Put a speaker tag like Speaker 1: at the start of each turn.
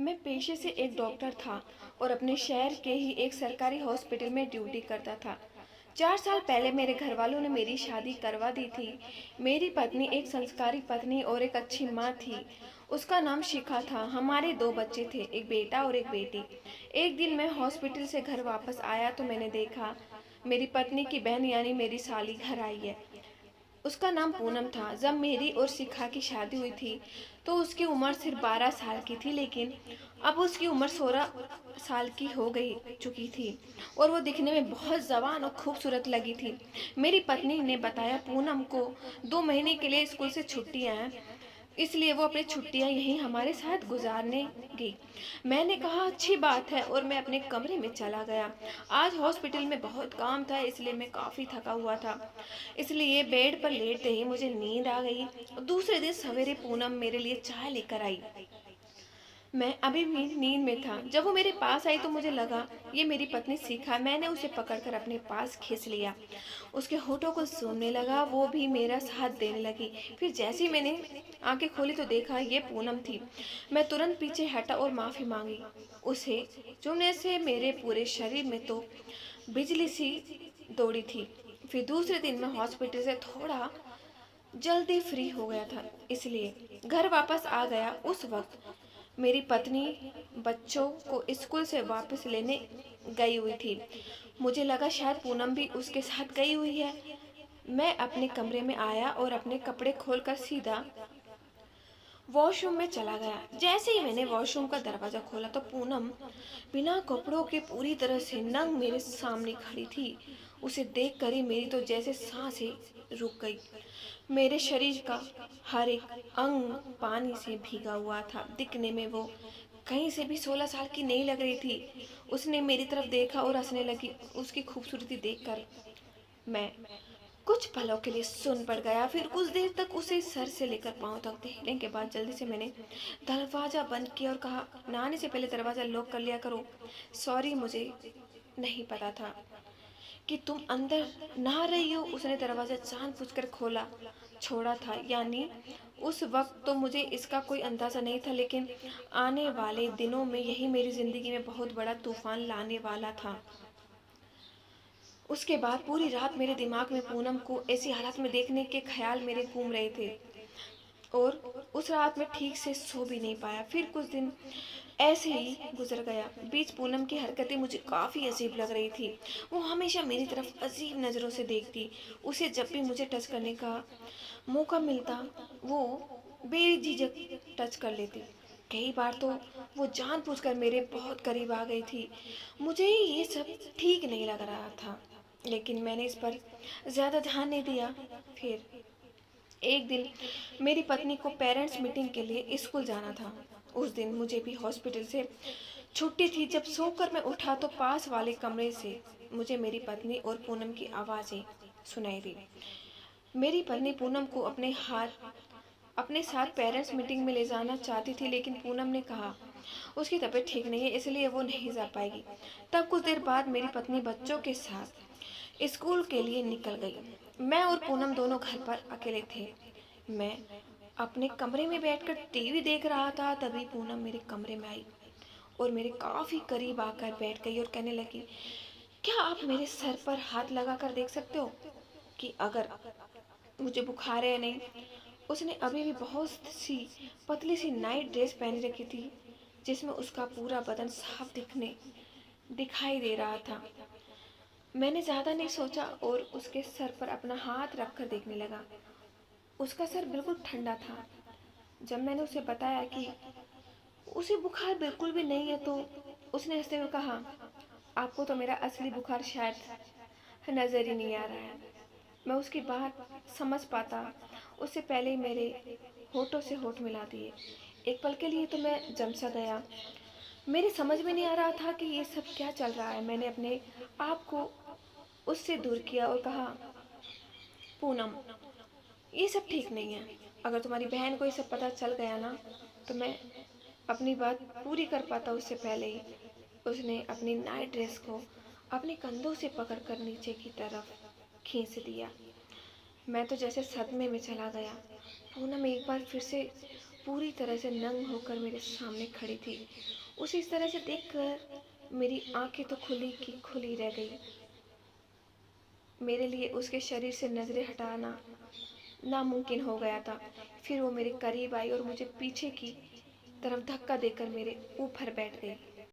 Speaker 1: मैं पेशे से एक डॉक्टर था और अपने शहर के ही एक सरकारी हॉस्पिटल में ड्यूटी करता था। 4 साल पहले मेरे घर वालों ने मेरी शादी करवा दी थी। मेरी पत्नी एक संस्कारी पत्नी और एक अच्छी माँ थी। उसका नाम शिखा था। हमारे 2 बच्चे थे, एक बेटा और एक बेटी। एक दिन मैं हॉस्पिटल से घर वापस आया तो मैंने देखा मेरी पत्नी की बहन यानी मेरी साली घर आई है। उसका नाम पूनम था। जब मेरी और शिखा की शादी हुई थी तो उसकी उम्र सिर्फ 12 साल की थी, लेकिन अब उसकी उम्र 16 साल की हो गई चुकी थी और वो दिखने में बहुत जवान और खूबसूरत लगी थी। मेरी पत्नी ने बताया पूनम को 2 महीने के लिए स्कूल से छुट्टियां हैं, इसलिए वो अपनी छुट्टियां यहीं हमारे साथ गुजारनेगी। मैंने कहा अच्छी बात है और मैं अपने कमरे में चला गया। आज हॉस्पिटल में बहुत काम था इसलिए मैं काफ़ी थका हुआ था, इसलिए बेड पर लेटते ही मुझे नींद आ गई। दूसरे दिन सवेरे पूनम मेरे लिए चाय लेकर आई। मैं अभी भी नींद में था। जब वो मेरे पास आई तो मुझे लगा ये मेरी पत्नी शिखा। मैंने उसे पकड़कर अपने पास खींच लिया, उसके होठों को सूंघने लगा। वो भी मेरा साथ देने लगी। फिर जैसे ही मैंने आंखें खोली तो देखा ये पूनम थी। मैं तुरंत पीछे हटा और माफी मांगी। उसे चूमने से मेरे पूरे शरीर में तो बिजली सी दौड़ी थी। फिर दूसरे दिन मैं हॉस्पिटल से थोड़ा जल्दी फ्री हो गया था, इसलिए घर वापस आ गया। उस वक्त मेरी पत्नी बच्चों को स्कूल से वापस लेने गई हुई थी। मुझे लगा शायद पूनम भी उसके साथ गई हुई है। मैं अपने कमरे में आया और अपने कपड़े खोलकर सीधा वॉशरूम में चला गया। जैसे ही मैंने वॉशरूम का दरवाजा खोला तो पूनम बिना कपड़ों के पूरी तरह से नंग मेरे सामने खड़ी थी। उसे देखकर ही मेरी तो जैसे सांसें रुक गई। मेरे शरीर का हर एक अंग पानी से भीगा हुआ था। दिखने में वो कहीं से भी 16 साल की नहीं लग रही थी। उसने मेरी तरफ देखा और हंसने लगी। उसकी खूबसूरती देखकर मैं कुछ पलों के लिए सुन पड़ गया। फिर कुछ देर तक उसे सर से लेकर पांव तक देखने के बाद जल्दी से मैंने दरवाजा बंद किया और कहा नहाने से पहले दरवाजा लॉक कर लिया करो। सॉरी, मुझे नहीं पता था कि तुम अंदर नहा रही हो। उसने दरवाजा जानबूझकर खोला छोड़ा था, यानी उस वक्त तो मुझे इसका कोई अंदाजा नहीं था, लेकिन आने वाले दिनों में यही मेरी जिंदगी में बहुत बड़ा तूफान लाने वाला था। उसके बाद पूरी रात मेरे दिमाग में पूनम को ऐसी हालत में देखने के ख्याल मेरे घूम रहे थे और उस रात में ठीक से सो भी नहीं पाया। फिर कुछ दिन ऐसे ही गुजर गया। बीच पूनम की हरकतें मुझे काफ़ी अजीब लग रही थी। वो हमेशा मेरी तरफ अजीब नज़रों से देखती। उसे जब भी मुझे टच करने का मौका मिलता वो बेझिझक टच कर लेती। कई बार तो वो जानबूझकर मेरे बहुत करीब आ गई थी। मुझे ये सब ठीक नहीं लग रहा था, लेकिन मैंने इस पर ज़्यादा ध्यान नहीं दिया। फिर एक दिन मेरी पत्नी को पेरेंट्स मीटिंग के लिए स्कूल जाना था। उस दिन मुझे भी हॉस्पिटल से छुट्टी थी। जब सोकर मैं उठा तो पास वाले कमरे से मुझे मेरी पत्नी और पूनम की आवाज़ें सुनाई दी। मेरी पत्नी पूनम को अपने साथ पेरेंट्स मीटिंग में ले जाना चाहती थी, लेकिन पूनम ने कहा उसकी तबीयत ठीक नहीं है इसलिए वो नहीं जा पाएगी। तब कुछ देर बाद मेरी पत्नी बच्चों के साथ स्कूल के लिए निकल गई। मैं और पूनम दोनों घर पर अकेले थे। मैं अपने कमरे में बैठकर टीवी देख रहा था। तभी पूनम मेरे कमरे में आई और मेरे काफ़ी करीब आकर बैठ गई और कहने लगी क्या आप मेरे सर पर हाथ लगा कर देख सकते हो कि अगर मुझे बुखार है या नहीं। उसने अभी भी बहुत सी पतली सी नाइट ड्रेस पहनी रखी थी जिसमें उसका पूरा बदन साफ दिखाई दे रहा था। मैंने ज़्यादा नहीं सोचा और उसके सर पर अपना हाथ रखकर देखने लगा। उसका सर बिल्कुल ठंडा था। जब मैंने उसे बताया कि उसे बुखार बिल्कुल भी नहीं है तो उसने हंसते हुए कहा आपको तो मेरा असली बुखार शायद नज़र ही नहीं आ रहा है। मैं उसकी बात समझ पाता उससे पहले ही मेरे होठों से होठ मिला दिए। एक पल के लिए तो मैं जम सा गया। मेरे समझ में नहीं आ रहा था कि ये सब क्या चल रहा है। मैंने अपने आप को उससे दूर किया और कहा पूनम, ये सब ठीक नहीं है। अगर तुम्हारी बहन को ये सब पता चल गया ना तो मैं अपनी बात पूरी कर पाता उससे पहले ही। उसने अपनी नाइट ड्रेस को अपने कंधों से पकड़कर नीचे की तरफ खींच दिया। मैं तो जैसे सदमे में चला गया। पूनम एक बार फिर से पूरी तरह से नंग होकर मेरे सामने खड़ी थी। उसे इस तरह से देखकर मेरी आंखें तो खुली की खुली रह गई। मेरे लिए उसके शरीर से नजरें हटाना नामुमकिन हो गया था। फिर वो मेरे करीब आई और मुझे पीछे की तरफ धक्का देकर मेरे ऊपर बैठ गई।